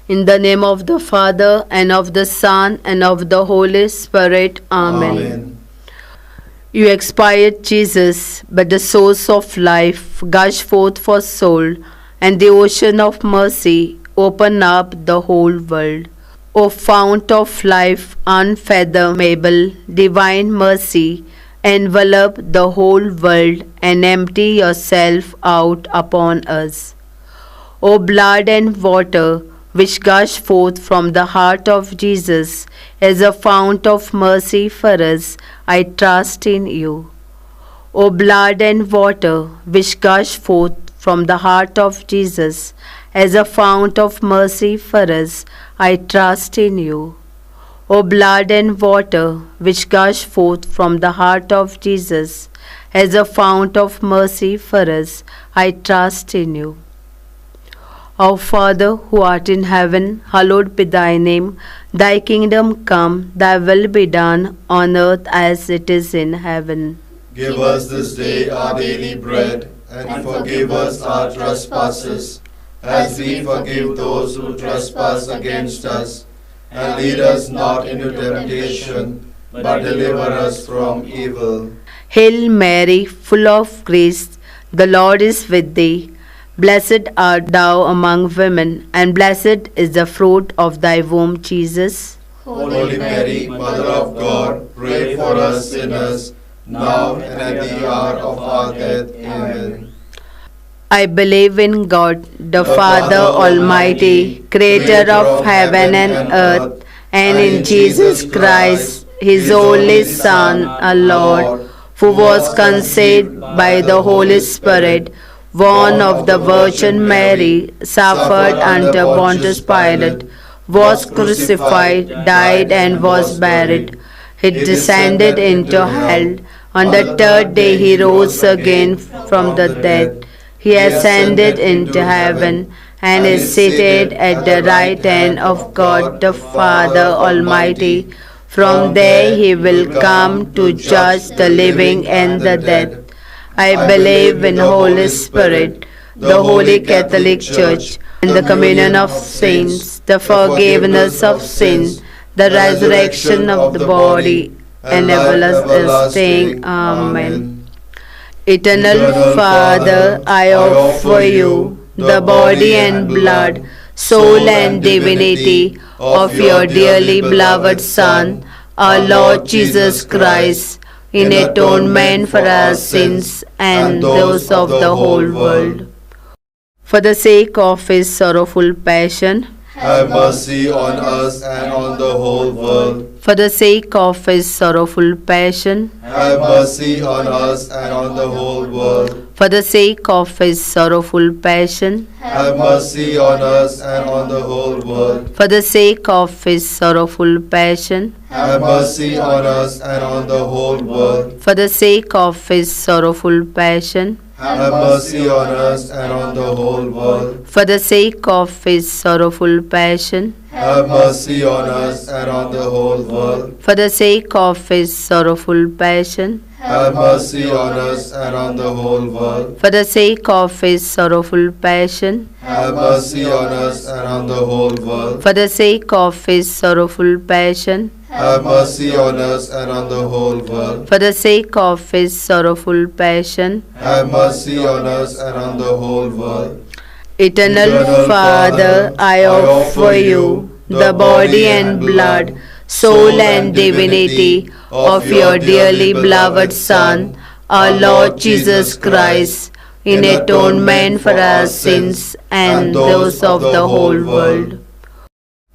In the name of the Father, and of the Son, and of the Holy Spirit. Amen. Amen. You expired, Jesus, but the source of life gush forth for soul, and the ocean of mercy open up the whole world. O fount of life unfathomable, divine mercy, envelop the whole world and empty yourself out upon us. O blood and water, which gush forth from the heart of Jesus as a fount of mercy for us, I trust in you. O blood and water, which gush forth from the heart of Jesus as a fount of mercy for us, I trust in you. O blood and water, which gush forth from the heart of Jesus as a fount of mercy for us, I trust in you. Our Father, who art in heaven, hallowed be thy name. Thy kingdom come, thy will be done, on earth as it is in heaven. Give us this day our daily bread, and forgive us our trespasses, as we forgive those who trespass against us. And lead us not into temptation, but deliver us from evil. Hail Mary, full of grace, the Lord is with thee. Blessed art thou among women, and blessed is the fruit of thy womb, Jesus. Holy Mary, Mother of God, pray for us sinners, now and at the hour of our death. Amen. I believe in God, the Father Almighty, creator of heaven and earth, and in Jesus Christ, his only Son, our Lord, who was conceived by the Holy Spirit, born of the Virgin Mary, suffered under Pontius Pilate, was crucified, died, and was buried. He descended into hell. On the third day he rose again from the dead. He ascended into heaven and is seated at the right hand of God the Father Almighty. From there he will come to judge the living and the dead. I believe in the Holy Spirit, the Holy Catholic Church, and the communion of saints, the forgiveness of sin, the resurrection of the body, and everlasting. Amen. Eternal Father, I offer you the body and blood, soul and divinity of your dearly beloved Son, our Lord Jesus Christ, in atonement for our sins and those of the whole world. For the sake of his sorrowful passion, have mercy on us and on the whole world. for the sake of his sorrowful passion, Have mercy on us and on the whole world. for the sake of his sorrowful passion, Have mercy on us and on the whole world. for the sake of his sorrowful passion, Have mercy on us and on the whole world. for the sake of his sorrowful passion, Have mercy on us and on the whole world. for the sake of his sorrowful passion, Have mercy on us and on the whole world. for the sake of his sorrowful passion, Have mercy on us and on the whole world. for the sake of his sorrowful passion, Have mercy on us and on the whole world. for the sake of his sorrowful passion, Have mercy on us and on the whole world. for the sake of his sorrowful passion. Have mercy on us and on the whole world. Eternal Father, I offer you the body and blood, soul and divinity of your dearly beloved Son, our Lord Jesus Christ, in atonement for our sins and those of the whole world.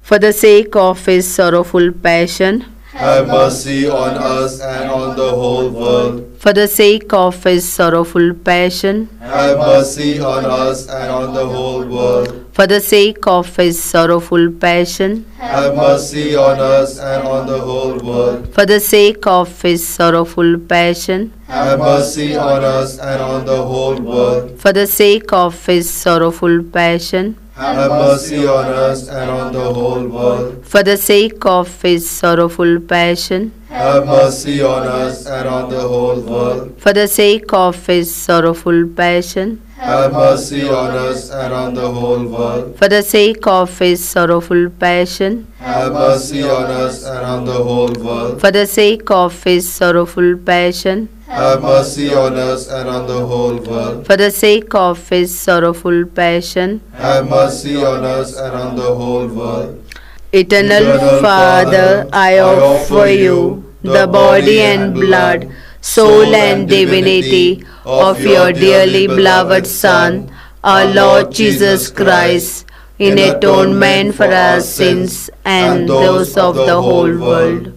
For the sake of his sorrowful passion, Have mercy on us and on the whole world. for the sake of his sorrowful passion, Have mercy on us and on the whole world. for the sake of his sorrowful passion, Have mercy on us and on the whole world. for the sake of his sorrowful passion, Have mercy on us and on the whole world. for the sake of his sorrowful passion, Have mercy on us and on the whole world. for the sake of his sorrowful passion, have mercy on us and on the whole world. For the sake of his sorrowful passion, Have mercy on us and on the whole world. for the sake of his sorrowful passion, Have mercy on us and on the whole world. for the sake of his sorrowful passion, Have mercy on us and on the whole world. for the sake of his sorrowful passion. Have mercy on us and on the whole world. Eternal Father, I offer you the body and blood, soul and divinity of your dearly beloved Son, our Lord Jesus Christ, in atonement for our sins and those of the whole world.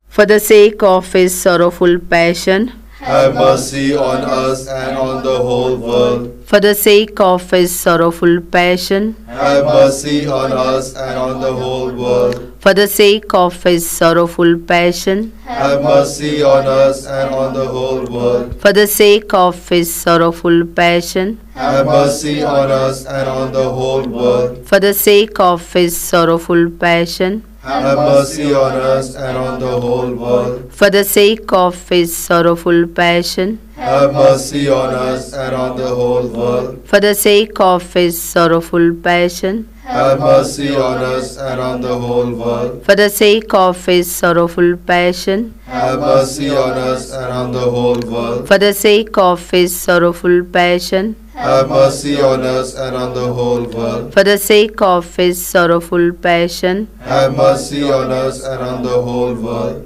For the sake of his sorrowful passion, Have mercy on us and on the whole world. for the sake of his sorrowful passion, Have mercy on us and on the whole world. for the sake of his sorrowful passion, Have mercy on us and on the whole world. for the sake of his sorrowful passion, Have mercy on us and on the whole world. for the sake of his sorrowful passion, Have mercy on us and on the whole world. for the sake of his sorrowful passion, Have mercy on us and on the whole world. for the sake of his sorrowful passion, Have mercy on us and on the whole world. for the sake of his sorrowful passion, Have mercy on us and on the whole world. for the sake of his sorrowful passion, Have mercy on us and on the whole world. for the sake of his sorrowful passion. Have mercy on us and on the whole world.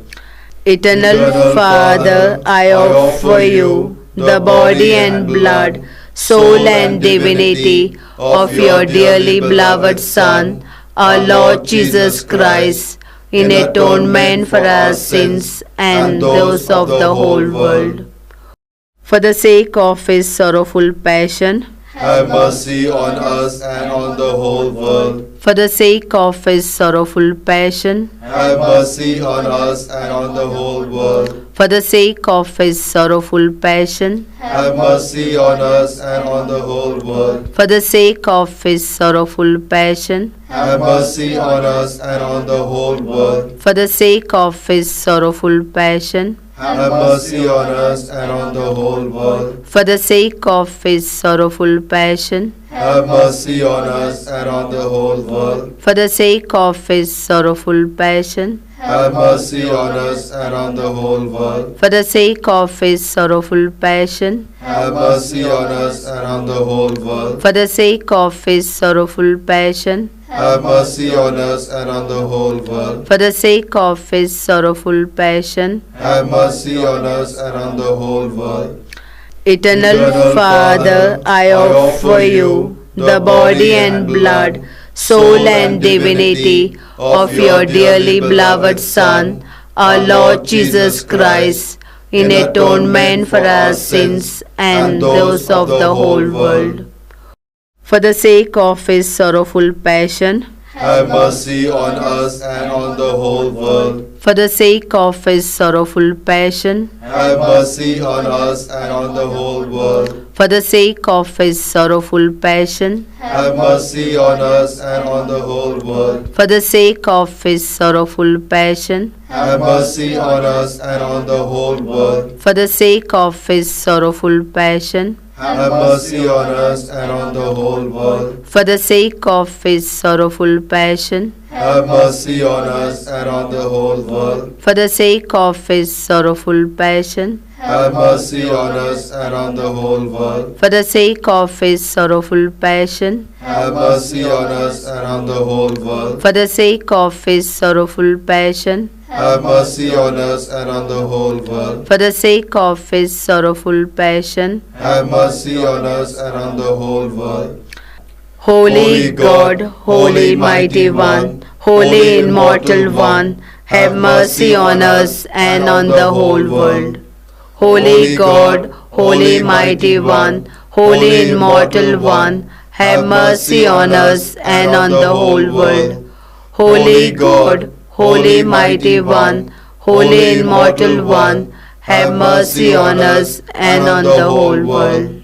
Eternal Father, I offer you the body and blood, soul and divinity of your dearly beloved Son, our Lord Jesus Christ, in atonement for our sins and those of the whole world. For the sake of his sorrowful passion, Have mercy on us and on the whole world. for the sake of his sorrowful passion, Have mercy on us and on the whole world. for the sake of his sorrowful passion, Have mercy on us and on the whole world. for the sake of his sorrowful passion, Have mercy on us and on the whole world. for the sake of his sorrowful passion, Have mercy on us and on the whole world. for the sake of his sorrowful passion, Have mercy on us and on the whole world. for the sake of his sorrowful passion, Have mercy on us and on the whole world. for the sake of his sorrowful passion, Have mercy on us and on the whole world. for the sake of his sorrowful passion, Have mercy on us and on the whole world. for the sake of his sorrowful passion. Have mercy on us and on the whole world. Eternal Father, I offer you the body and blood, soul and divinity of your dearly beloved Son, our Lord Jesus Christ, in atonement for our sins and those of the whole world. For the sake of his sorrowful passion, Have mercy on us and on the whole world. for the sake of his sorrowful passion, Have mercy on us and on the whole world. for the sake of his sorrowful passion, Have mercy on us and on the whole world. for the sake of his sorrowful passion, Have mercy on us and on the whole world. for the sake of his sorrowful passion, Have mercy on us and on the whole world. for the sake of his sorrowful passion, Have mercy on us and on the whole world. for the sake of his sorrowful passion, Have mercy on us and on the whole world. for the sake of his sorrowful passion, Have mercy on us and on the whole world. for the sake of his sorrowful passion, Have mercy on us and on the whole world. for the sake of his sorrowful passion. Have mercy on us and on the whole world. Holy God, Holy Mighty One, Holy Immortal One, have mercy on us and on the whole world. Holy God, Holy Mighty One, Holy Immortal One, have mercy on us and on the whole world. Holy God, Holy Mighty One, Holy Immortal One, have mercy on us and on the whole world.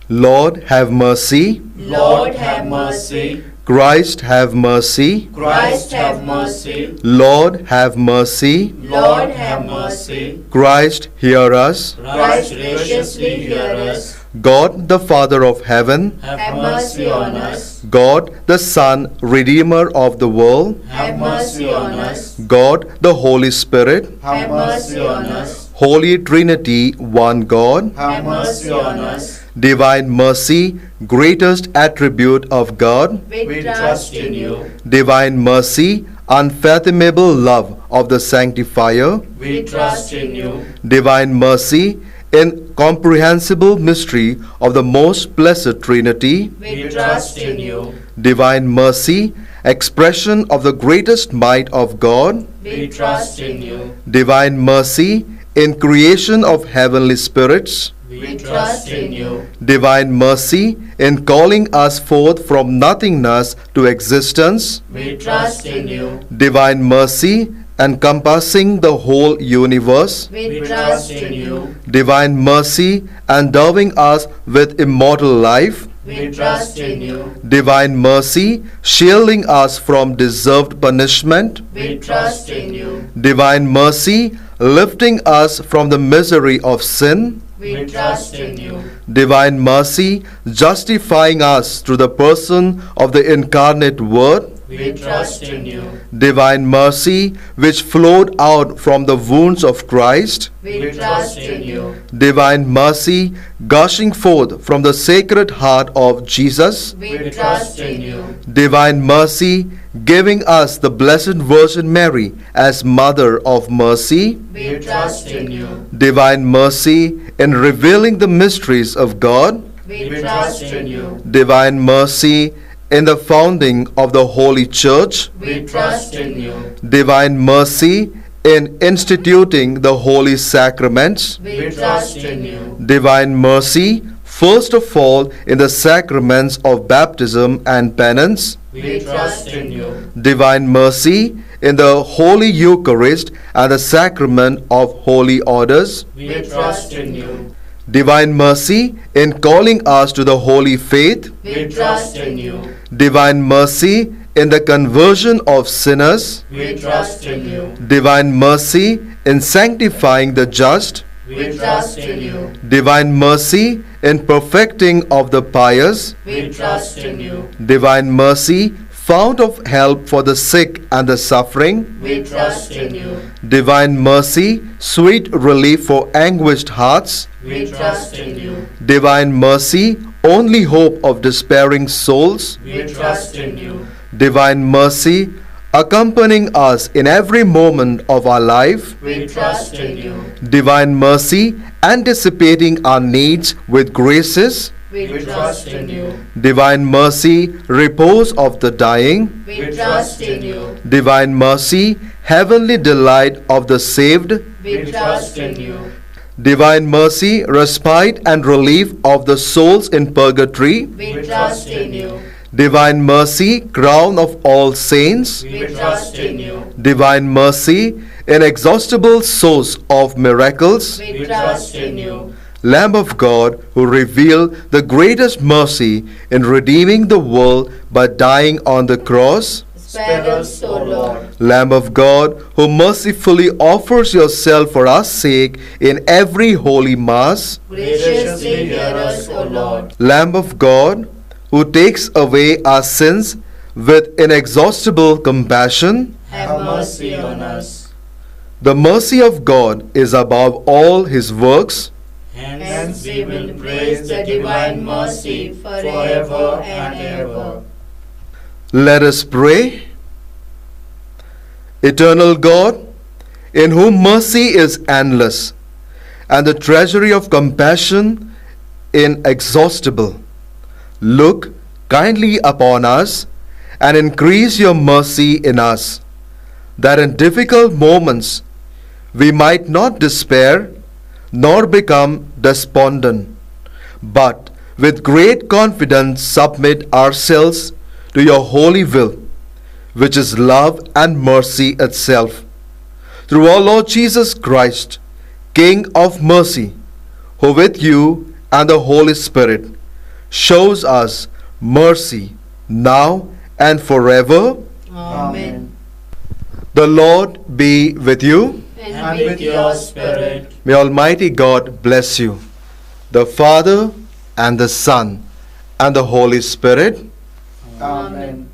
Lord, have mercy. Lord, have mercy. Christ have mercy. Christ have mercy. Lord have mercy. Lord have mercy. Christ hear us. Christ graciously hear us. God the Father of heaven, Have mercy on us. God the Son, Redeemer of the world, Have mercy on us. God the Holy Spirit, Have mercy on us. Holy Trinity, one God, Have mercy on us. divine mercy, greatest attribute of God, We trust in you. divine mercy, unfathomable love of the Sanctifier, We trust in you. divine mercy, incomprehensible mystery of the most blessed Trinity, We trust in you. divine mercy, expression of the greatest might of God, We trust in you. divine mercy, in creation of heavenly spirits, We trust in you. divine mercy, in calling us forth from nothingness to existence, We trust in you. divine mercy, encompassing the whole universe, We trust in you. divine mercy, endowing us with immortal life, We trust in you. divine mercy, shielding us from deserved punishment, We trust in you. divine mercy, lifting us from the misery of sin, We trust in you. divine mercy, justifying us through the person of the incarnate Word, We trust in you. divine mercy, which flowed out from the wounds of Christ, We trust in you. divine mercy, gushing forth from the sacred heart of Jesus, We trust in you. divine mercy, giving us the Blessed Virgin Mary as Mother of Mercy, We trust in you. divine mercy, in revealing the mysteries of God, We trust in you. divine mercy, in the founding of the Holy Church, We trust in you. divine mercy, in instituting the holy sacraments, We trust in you. divine mercy, first of all in the sacraments of baptism and penance, We trust in you. divine mercy, in the Holy Eucharist and the sacrament of holy orders, We trust in you. divine mercy, in calling us to the holy faith, We trust in you. divine mercy, in the conversion of sinners, We trust in you. divine mercy, in sanctifying the just, We trust in you. divine mercy, in perfecting of the pious, We trust in you. divine mercy, fount of help for the sick and the suffering, We trust in you. divine mercy, sweet relief for anguished hearts, We trust in you. divine mercy, only hope of despairing souls, We trust in you. divine mercy, accompanying us in every moment of our life, We trust in you. divine mercy, anticipating our needs with graces, We trust in you. divine mercy, repose of the dying, We trust in you. divine mercy, heavenly delight of the saved, We trust in you. divine mercy, respite and relief of the souls in purgatory, We trust in you. divine mercy, crown of all saints, We trust in you. divine mercy, inexhaustible source of miracles, We trust in you. Lamb of God, who revealed the greatest mercy in redeeming the world by dying on the cross, Spare us, O Lord. Lamb of God, who mercifully offers yourself for our sake in every holy Mass, Graciously hear us, O Lord. Lamb of God, who takes away our sins with inexhaustible compassion, Have mercy on us. the mercy of God is above all his works. Hence we will praise the divine mercy forever and ever. Let us pray. Eternal God, in whom mercy is endless and the treasury of compassion inexhaustible, look kindly upon us and increase your mercy in us, that in difficult moments we might not despair nor become despondent, but with great confidence submit ourselves to your holy will, which is love and mercy itself. Through our Lord Jesus Christ, King of mercy, who with you and the Holy Spirit shows us mercy now and forever. Amen. The Lord be with you. And with your spirit. May Almighty God bless you, the Father and the Son and the Holy Spirit. Amen.